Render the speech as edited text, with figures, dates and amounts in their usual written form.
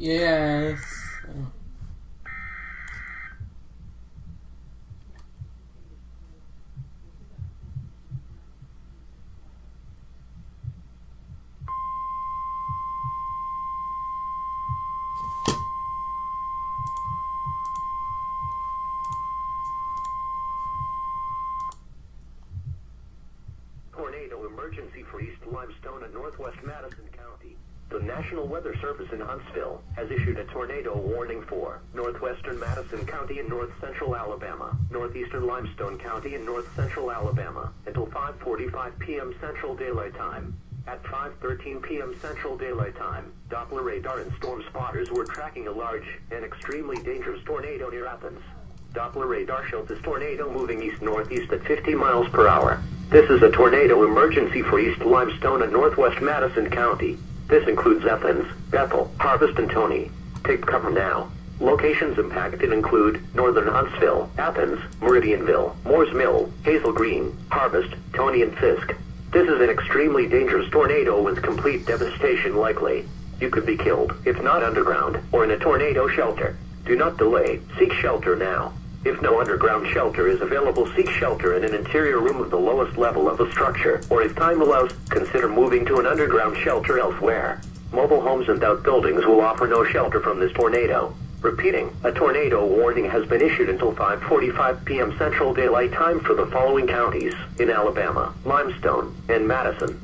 Yes. Tornado emergency for East Limestone and Northwest Madison County. The National Weather Service in Huntsville has issued a tornado warning for northwestern Madison County and north-central Alabama, northeastern Limestone County and north-central Alabama until 5:45 p.m. Central Daylight Time. At 5:13 p.m. Central Daylight Time, Doppler radar and storm spotters were tracking a large and extremely dangerous tornado near Athens. Doppler radar showed this tornado moving east-northeast at 50 miles per hour. This is a tornado emergency for East Limestone and Northwest Madison County. This includes Athens, Bethel, Harvest, and Tony. Take cover now. Locations impacted include northern Huntsville, Athens, Meridianville, Moores Mill, Hazel Green, Harvest, Tony, and Fisk. This is an extremely dangerous tornado with complete devastation likely. You could be killed, if not underground, or in a tornado shelter. Do not delay. Seek shelter now. If no underground shelter is available, seek shelter in an interior room of the lowest level of the structure, or if time allows, consider moving to an underground shelter elsewhere. Mobile homes and outbuildings will offer no shelter from this tornado. Repeating, a tornado warning has been issued until 5:45 p.m. Central Daylight Time for the following counties in Alabama: Limestone and Madison.